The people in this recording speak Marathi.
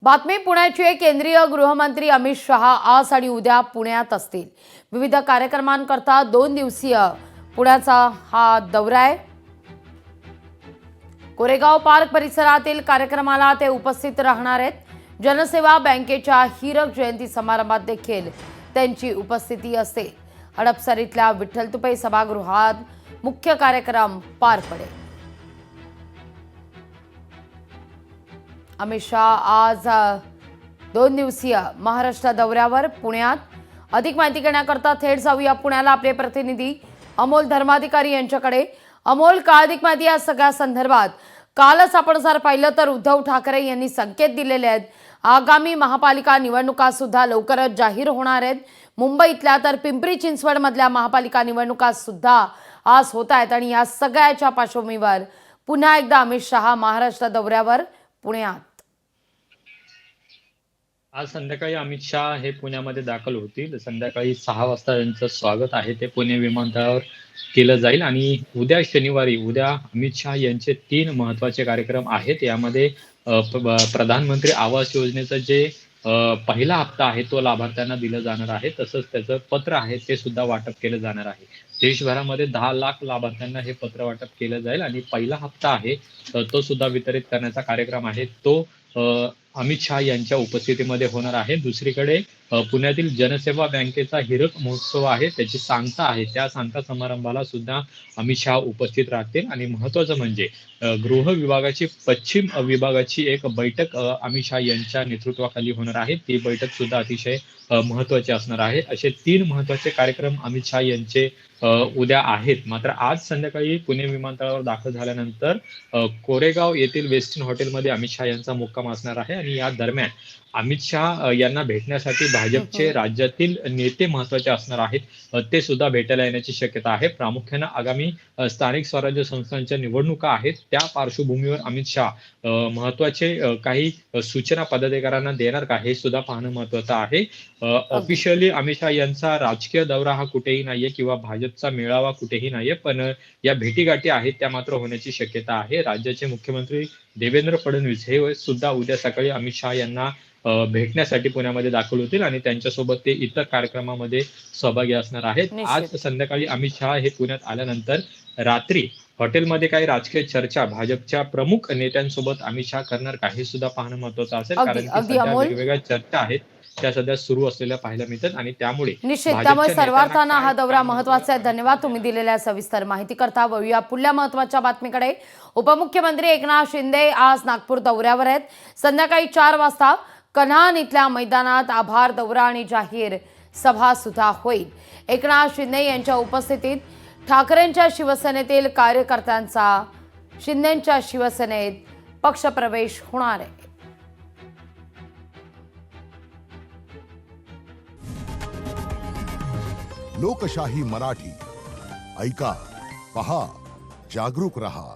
बातमी पुण्याची आहे। केंद्रीय गृहमंत्री अमित शहा आज आणि उद्या पुण्यात असतील। विविध कार्यक्रमांकरता 2 दिवसीय पुण्याचा हा दौरा आहे। कोरेगाव पार्क परिसरातील कार्यक्रमाला ते उपस्थित राहणार आहेत। जनसेवा बँकेच्या हीरक जयंती समारंभात देखील त्यांची उपस्थिती असते। हडपसरीतल्या विठ्ठल तुपे सभागृहात मुख्य कार्यक्रम पार पडेल। अमित शाह आज 2 दिवसीय महाराष्ट्र दौऱ्यावर पुण्यात। अधिक माहिती घेण्याकरता थेट जाऊया पुण्याला आपले प्रतिनिधी अमोल धर्माधिकारी यांच्याकडे। अमोल, का अधिक माहिती या सगळ्या संदर्भात? कालच आपण जर पाहिलं तर उद्धव ठाकरे यांनी संकेत दिलेले आहेत। आगामी महापालिका निवडणुका सुद्धा लवकरच जाहीर होणार आहेत। मुंबईतल्या तर पिंपरी चिंचवड मधल्या महापालिका निवडणुका सुद्धा आज होत आहेत आणि या सगळ्याच्या पार्श्वभूमीवर पुन्हा एकदा अमित शहा महाराष्ट्र दौऱ्यावर पुण्यात। आज संध्याकाळी अमित शाह हे पुण्यामध्ये दाखल होतील। संध्याकाळी 6 वाजता त्यांचं स्वागत आहे ते पुणे विमानतळावर केलं जाईल आणि उद्या शनिवारी अमित शाह यांचे 3 महत्त्वाचे कार्यक्रम आहेत। यामध्ये प्रधानमंत्री आवास योजनेचं जे पहिला हप्ता आहे तो लाभार्थ्यांना दिला जाणार आहे। तसंच त्याचं पत्र आहे ते सुद्धा वाटप केलं जाणार आहे। देशभरामध्ये 10 लाख लाभार्थ्यांना हे पत्र वाटप केलं जाईल आणि पहिला हप्ता आहे तो सुद्धा वितरित करण्याचा कार्यक्रम आहे तो अमित शाह यांच्या उपस्थितीमध्ये होणार आहे। दुसरीकडे पुण्यातील जनसेवा बँकेचा हीरक महोत्सव आहे, त्याची सांगता आहे, त्या सांगता समारंभाला सुद्धा अमित शाह उपस्थित राहतील आणि महत्त्वाचं म्हणजे गृह विभागाची पश्चिम विभागाची एक बैठक अमित शाह यांच्या नेतृत्वाखाली होणार आहे। ती बैठक सुद्धा अतिशय महत्त्वाची असणार आहे। असे 3 महत्त्वाचे कार्यक्रम अमित शाह यांचे उद्या आहेत। मात्र आज संध्याकाळी पुणे विमानतळावर दाखल झाल्यानंतर कोरेगाव येथील वेस्टर्न हॉटेलमध्ये अमित शाह यांचा मुक्काम असणार आहे आणि या दरम्यान अमित शाह यांना भेटण्यासाठी भाजपचे राज्यातील नेते महत्त्वाचे असणार आहेत, ते सुद्धा भेटायला येण्याची शक्यता आहे। प्रामुख्याने आगामी स्थानिक स्वराज्य संस्थांच्या निवडणुका आहेत, त्या पार्श्वभूमीवर अमित शाह महत्त्वाचे काही सूचना पदाधिकाऱ्यांना देणार का हे सुद्धा पाहणं महत्त्वाचं आहे। ऑफिशियली अमित शाह यांचा राजकीय दौरा हा कुठेही नाहीये किंवा भाजपचा मेळावा कुठेही नाहीये, पण या भेटीगाठी आहेत त्या मात्र होण्याची शक्यता आहे। राज्याचे मुख्यमंत्री देवेंद्र फडणवीस हे सुद्धा उद्या सकाळी अमित शाह यांना भेटण्यासाठी पुण्यामध्ये दाखल होतील आणि त्यांच्यासोबत ते इतर कार्यक्रमामध्ये सहभागी असणार आहेत। आज संध्याकाळी अमित शाह हे पुण्यात आल्यानंतर रात्री हॉटेलमध्ये काही राजकीय चर्चा भाजपच्या प्रमुख नेत्यांसोबत अमित शाह करणार का हे सुद्धा पाहणं महत्त्वाचं असेल, कारण की सध्या वेगवेगळ्या चर्चा आहेत त्या सध्या सुरू असलेल्या पाहायला मिळतात आणि त्यामुळे सर्वार्थांना हा दौरा महत्त्वाचा आहे। धन्यवाद तुम्ही दिलेल्या सविस्तर माहिती करता। वळूया पुढल्या महत्त्वाच्या बातमीकडे। उपमुख्यमंत्री एकनाथ शिंदे आज नागपूर दौऱ्यावर आहेत। संध्याकाळी 4 वाजता कन्हान इथल्या मैदानात आभार दौरा आणि जाहीर सभा सुद्धा होईल। एकनाथ शिंदे यांच्या उपस्थितीत ठाकरेंच्या शिवसेनेतील कार्यकर्त्यांचा शिंदेंच्या शिवसेनेत पक्षप्रवेश होणार आहे। लोकशाही मराठी ऐका, पहा, जागरूक रहा।